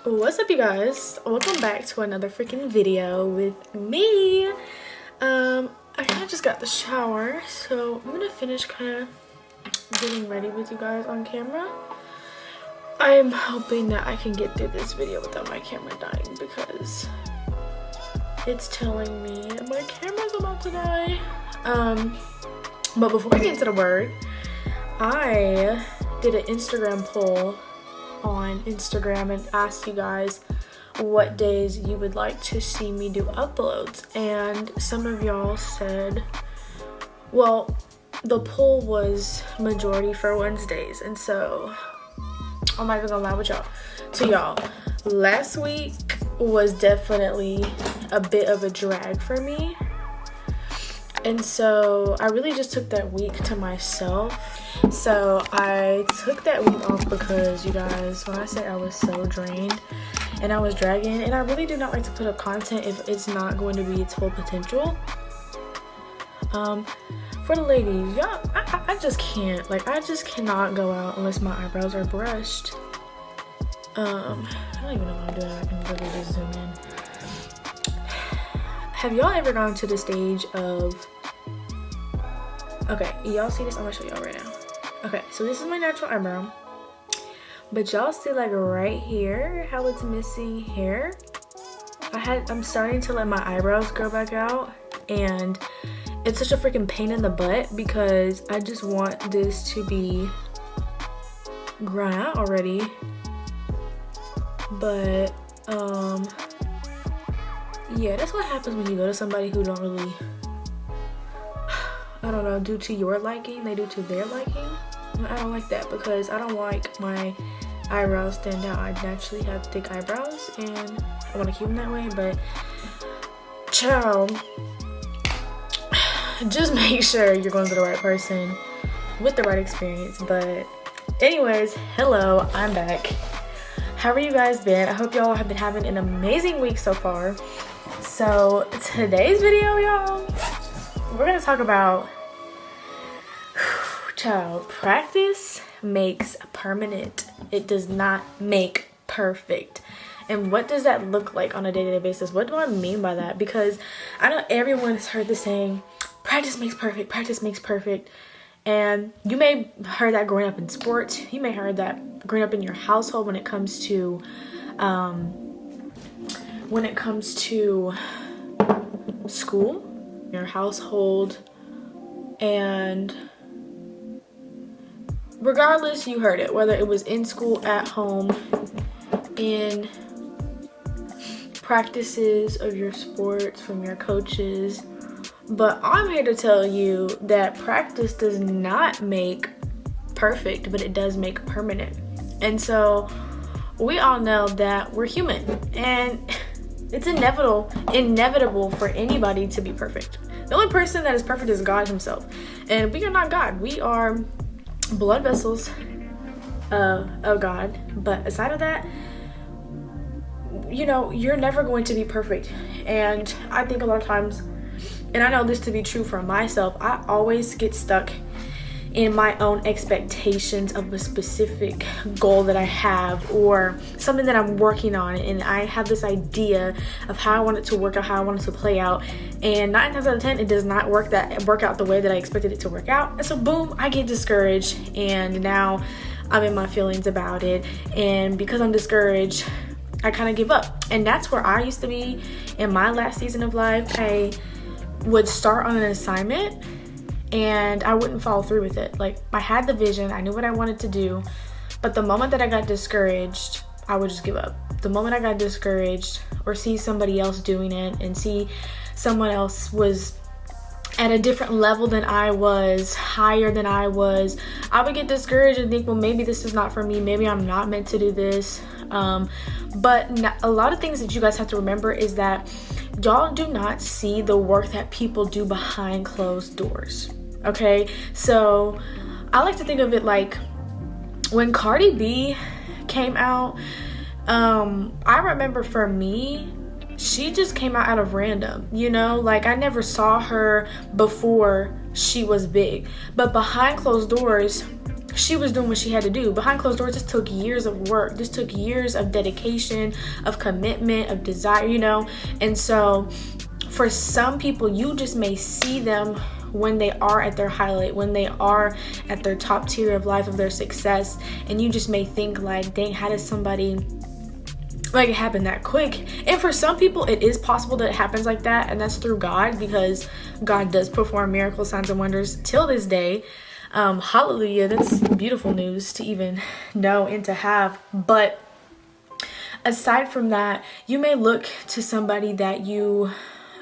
What's up, you guys? Welcome back to another freaking video with me. I kind of just got the shower, so I'm gonna finish kind of getting ready with you guys on camera. I'm hoping that I can get through this video without my camera dying, because it's telling me my camera's about to die. But before we get into the word, I did an Instagram poll on Instagram and asked you guys what days you would like to see me do uploads, and some of y'all said, well, the poll was majority for Wednesdays, and so I'm not even gonna lie with y'all. To y'all, last week was definitely a bit of a drag for me, and so I really just took that week to myself. So I took that week off because, you guys, when I say I was so drained and I was dragging, and I really do not like to put up content if it's not going to be its full potential. For the ladies, y'all, I just can't, like, I just cannot go out unless my eyebrows are brushed. I don't even know what I'm doing. I can really just zoom in. Have y'all ever gone to the stage of, okay, y'all see this? I'm gonna show y'all right now. Okay, so this is my natural eyebrow, but y'all see, like, right here how it's missing hair? I'm starting to let my eyebrows grow back out, and it's such a freaking pain in the butt because I just want this to be grown out already. But yeah, that's what happens when you go to somebody who don't really, I don't know, do to your liking, they do to their liking. I don't like that because I don't like my eyebrows stand out. I naturally have thick eyebrows and I want to keep them that way, but child, just make sure you're going to the right person with the right experience. But anyways, hello, I'm back. How are you guys been? I hope y'all have been having an amazing week so far. So today's video, y'all, we're going to talk about, child, practice makes permanent. It does not make perfect. And what does that look like on a day-to-day basis? What do I mean by that? Because I know everyone has heard the saying, practice makes perfect, practice makes perfect. And you may have heard that growing up in sports. You may have heard that growing up in your household when it comes to school, your household, and regardless, you heard it, whether it was in school, at home, in practices of your sports, from your coaches. But I'm here to tell you that practice does not make perfect, but it does make permanent. And so we all know that we're human, and it's inevitable for anybody to be perfect. The only person that is perfect is God himself, and we are not God. We are blood vessels of God. But aside of that, you know, you're never going to be perfect. And I think a lot of times, and I know this to be true for myself, I always get stuck in my own expectations of a specific goal that I have or something that I'm working on, and I have this idea of how I want it to work out, how I want it to play out, and 9 times out of 10 it does not work out the way that I expected it to work out. And so boom, I get discouraged, and now I'm in my feelings about it, and because I'm discouraged, I kind of give up. And that's where I used to be in my last season of life. I would start on an assignment and I wouldn't follow through with it. Like, I had the vision, I knew what I wanted to do, but the moment that I got discouraged, I would just give up. The moment I got discouraged or see somebody else doing it and see someone else was at a different level than I was, higher than I was, I would get discouraged and think, well, maybe this is not for me, maybe I'm not meant to do this. But a lot of things that you guys have to remember is that y'all do not see the work that people do behind closed doors. Okay, so I like to think of it like when Cardi B came out, I remember for me, she just came out of random, like I never saw her before she was big, but behind closed doors, she was doing what she had to do. Behind closed doors, this took years of work. This took years of dedication, of commitment, of desire, and so for some people, you just may see them when they are at their highlight, when they are at their top tier of life, of their success, and you just may think like, dang, how does somebody like it happen that quick? And for some people, it is possible that it happens like that, and that's through God, because God does perform miracles, signs, and wonders till this day. Hallelujah. That's beautiful news to even know and to have. But aside from that, you may look to somebody that you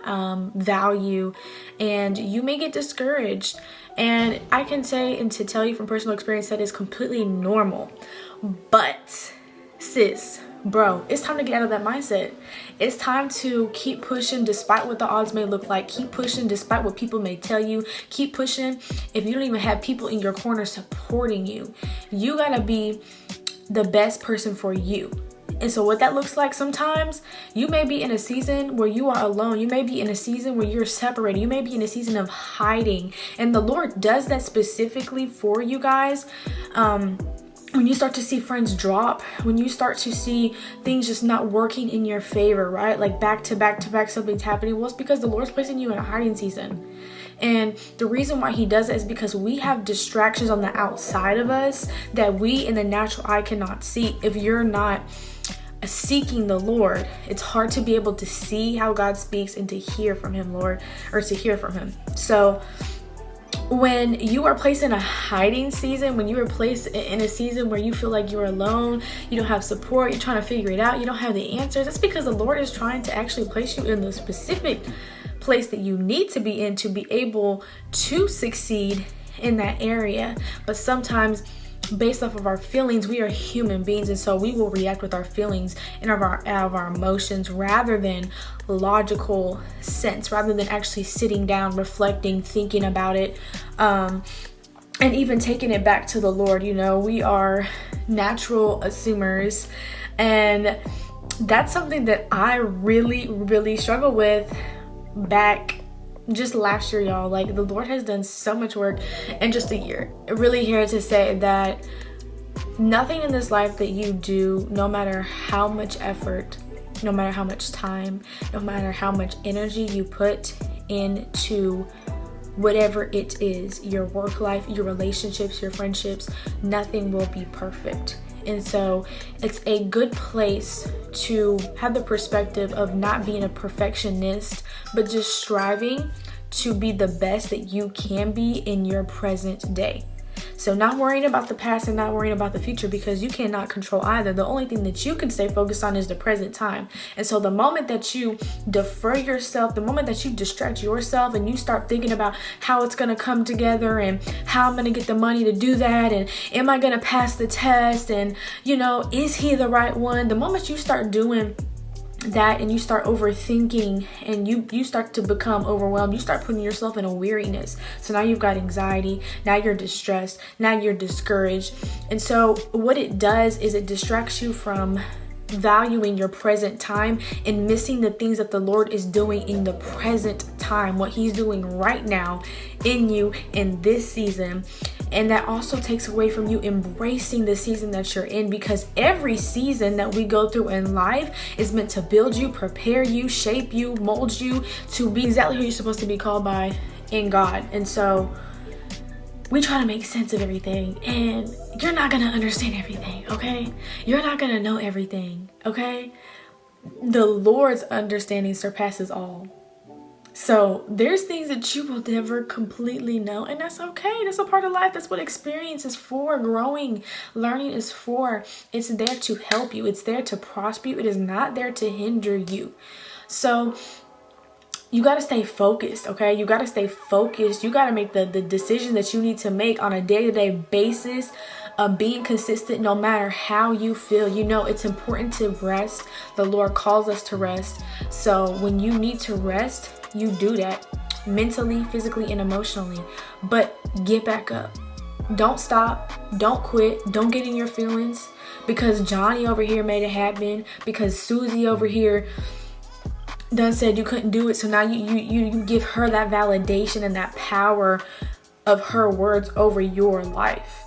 value, and you may get discouraged. And I can say and to tell you from personal experience that is completely normal. But sis, bro, it's time to get out of that mindset. It's time to keep pushing despite what the odds may look like. Keep pushing despite what people may tell you. Keep pushing if you don't even have people in your corner supporting you. You gotta be the best person for you. And so what that looks like, sometimes you may be in a season where you are alone. You may be in a season where you're separated. You may be in a season of hiding. And the Lord does that specifically for you guys. When you start to see friends drop, when you start to see things just not working in your favor, right? Like back to back to back, something's happening. Well, it's because the Lord's placing you in a hiding season. And the reason why he does it is because we have distractions on the outside of us that we in the natural eye cannot see. If you're not seeking the Lord, it's hard to be able to see how God speaks and to hear from him, Lord, or to hear from him. So when you are placed in a hiding season, when you are placed in a season where you feel like you're alone, you don't have support, you're trying to figure it out, you don't have the answers, that's because the Lord is trying to actually place you in the specific place that you need to be in to be able to succeed in that area. But sometimes based off of our feelings, we are human beings, and so we will react with our feelings and out of our emotions rather than logical sense, rather than actually sitting down, reflecting, thinking about it, and even taking it back to the Lord. We are natural assumers, and that's something that I really, really struggle with back just last year, y'all. Like, the Lord has done so much work in just a year. Really here to say that nothing in this life that you do, no matter how much effort, no matter how much time, no matter how much energy you put into whatever it is, your work life, your relationships, your friendships, nothing will be perfect. And so it's a good place to have the perspective of not being a perfectionist, but just striving to be the best that you can be in your present day. So not worrying about the past and not worrying about the future, because you cannot control either. The only thing that you can stay focused on is the present time. And so the moment that you defer yourself, the moment that you distract yourself and you start thinking about how it's going to come together and how I'm going to get the money to do that, and am I going to pass the test, and is he the right one? The moment you start doing that and you start overthinking and you start to become overwhelmed, you start putting yourself in a weariness. So now you've got anxiety, now you're distressed, now you're discouraged. And so what it does is it distracts you from valuing your present time and missing the things that the Lord is doing in the present time, what he's doing right now in you in this season. And that also takes away from you embracing the season that you're in, because every season that we go through in life is meant to build you, prepare you, shape you, mold you to be exactly who you're supposed to be called by in God. And so we try to make sense of everything, and you're not going to understand everything, okay? You're not going to know everything, okay? The Lord's understanding surpasses all. So there's things that you will never completely know, and that's okay. That's a part of life. That's what experience is for. Growing, learning is for. It's there to help you. It's there to prosper you. It is not there to hinder you. So you got to stay focused, okay? You got to stay focused. You got to make the decisions that you need to make on a day-to-day basis, being consistent no matter how you feel. It's important to rest. The Lord calls us to rest. So when you need to rest, you do that mentally, physically, and emotionally. But get back up. Don't stop. Don't quit. Don't get in your feelings because Johnny over here made it happen, because Susie over here done said you couldn't do it. So now you give her that validation and that power of her words over your life.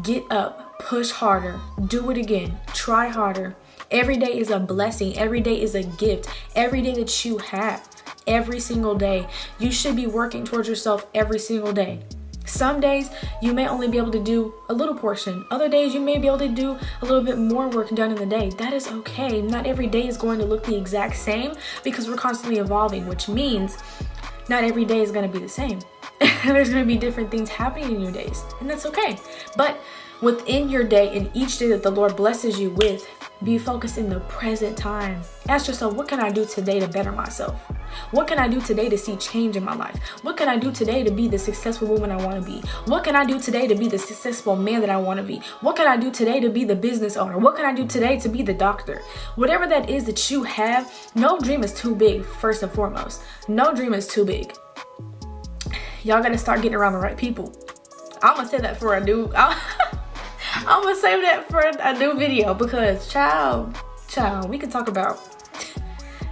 Get up, push harder, do it again, try harder. Every day is a blessing. Every day is a gift. Every day that you have, every single day, you should be working towards yourself every single day. Some days you may only be able to do a little portion. Other days you may be able to do a little bit more work done in the day. That is okay. Not every day is going to look the exact same because we're constantly evolving, which means not every day is going to be the same. There's going to be different things happening in your days, and that's okay. But within your day and each day that the Lord blesses you with, be focused in the present time. Ask yourself, what can I do today to better myself? What can I do today to see change in my life? What can I do today to be the successful woman I want to be? What can I do today to be the successful man that I want to be? What can I do today to be the business owner? What can I do today to be the doctor? Whatever that is that you have, no dream is too big, first and foremost. No dream is too big. Y'all got to start getting around the right people. I'm going to say that for a new... I'm gonna save that for a new video because child, we can talk about.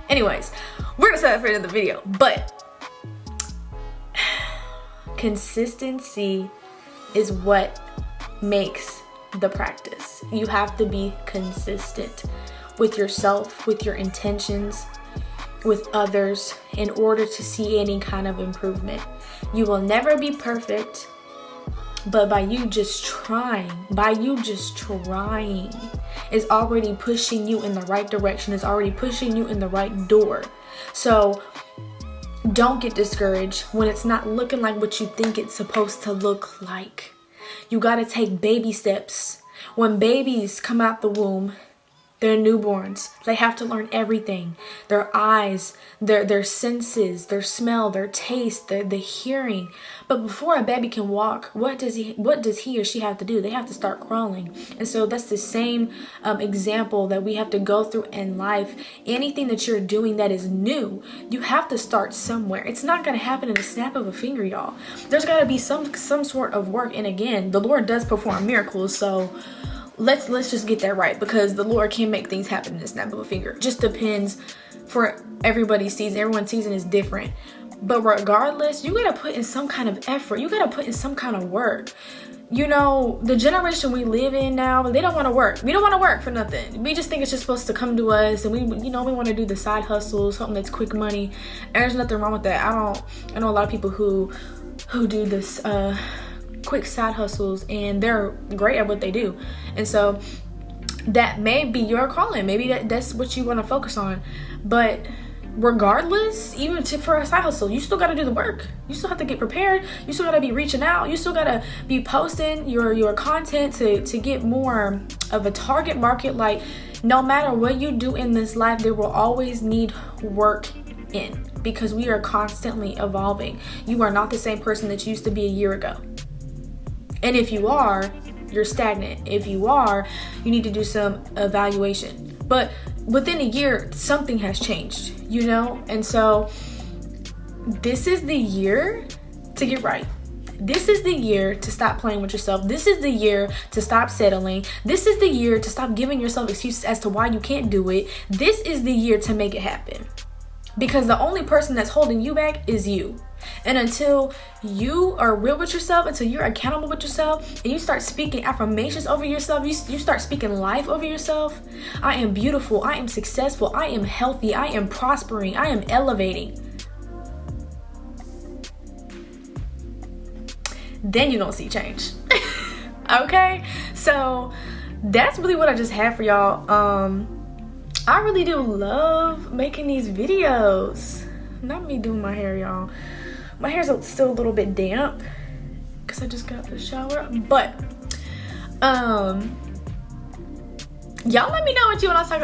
Anyways, we're gonna save that for another video. But consistency is what makes the practice. You have to be consistent with yourself, with your intentions, with others in order to see any kind of improvement. You will never be perfect. But by you just trying, is already pushing you in the right direction. It's already pushing you in the right door. So don't get discouraged when it's not looking like what you think it's supposed to look like. You got to take baby steps. When babies come out the womb, they're newborns. They have to learn everything. Their eyes, their senses, their smell, their taste, the hearing. But before a baby can walk, what does he or she have to do? They have to start crawling. And so that's the same example that we have to go through in life. Anything that you're doing that is new, you have to start somewhere. It's not going to happen in the snap of a finger, y'all. There's got to be some sort of work. And again, the Lord does perform miracles. So let's just get that right, because the Lord can make things happen in the snap of a finger. It just depends for everybody's season. Everyone's season is different. But regardless, you gotta put in some kind of effort. You gotta put in some kind of work. You know, the generation we live in now, they don't want to work. We don't want to work for nothing. We just think it's just supposed to come to us, and we want to do the side hustle, something that's quick money. And there's nothing wrong with that. I know a lot of people who do this quick side hustles, and they're great at what they do. And so that may be your calling. Maybe that's what you want to focus on. But regardless, even for a side hustle, you still got to do the work. You still have to get prepared. You still got to be reaching out. You still got to be posting your content to get more of a target market. Like, no matter what you do in this life, there will always need work in, because we are constantly evolving. You are not the same person that you used to be a year ago. And if you are, you're stagnant. If you are, you need to do some evaluation. But within a year, something has changed, you know? And so this is the year to get right. This is the year to stop playing with yourself. This is the year to stop settling. This is the year to stop giving yourself excuses as to why you can't do it. This is the year to make it happen. Because the only person that's holding you back is you. And until you are real with yourself, until you're accountable with yourself, and you start speaking affirmations over yourself, you start speaking life over yourself. I am beautiful. I am successful. I am healthy. I am prospering. I am elevating. Then you're going to see change. Okay? So that's really what I just had for y'all. I really do love making these videos. Not me doing my hair, y'all. My hair's still a little bit damp because I just got out the shower. But y'all let me know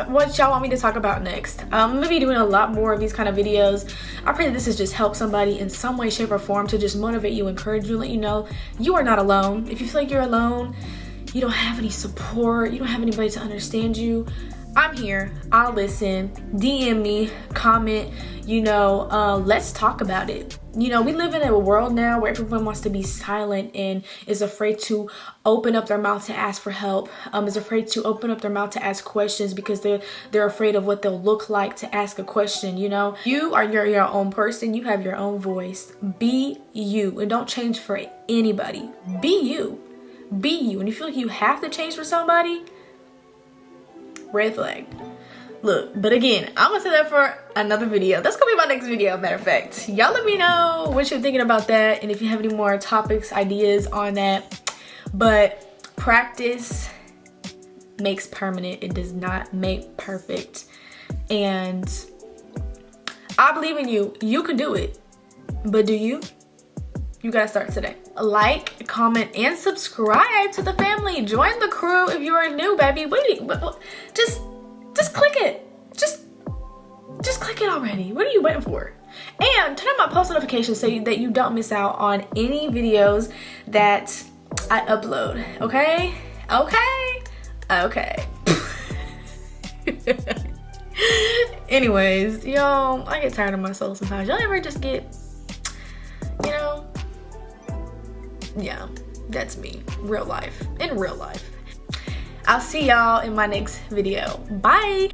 what y'all want me to talk about next. I'm gonna be doing a lot more of these kind of videos. I pray that this has just helped somebody in some way, shape, or form, to just motivate you, encourage you, let you know you are not alone. If you feel like you're alone, you don't have any support, you don't have anybody to understand you, I'm here. I'll listen. DM me, comment, let's talk about it. We live in a world now where everyone wants to be silent and is afraid to open up their mouth to ask for help, is afraid to open up their mouth to ask questions because they're afraid of what they'll look like to ask a question. You are your own person. You have your own voice. Be you, and don't change for anybody. Be you. Be you. And you feel like you have to change for somebody, red flag. Look, but again, I'm gonna say that for another video. That's gonna be my next video, matter of fact. Y'all let me know what you're thinking about that, and if you have any more topics, ideas on that. But practice makes permanent. It does not make perfect. And I believe in you. You can do it. But do you? You gotta start today. Like, comment, and subscribe to the family. Join the crew if you are new, baby. Just click it. Just click it already. What are you waiting for? And turn on my post notifications so that you don't miss out on any videos that I upload. Okay? Okay. Anyways, y'all, I get tired of myself sometimes. Y'all ever just get, yeah, that's me. Real life. In real life. I'll see y'all in my next video. Bye.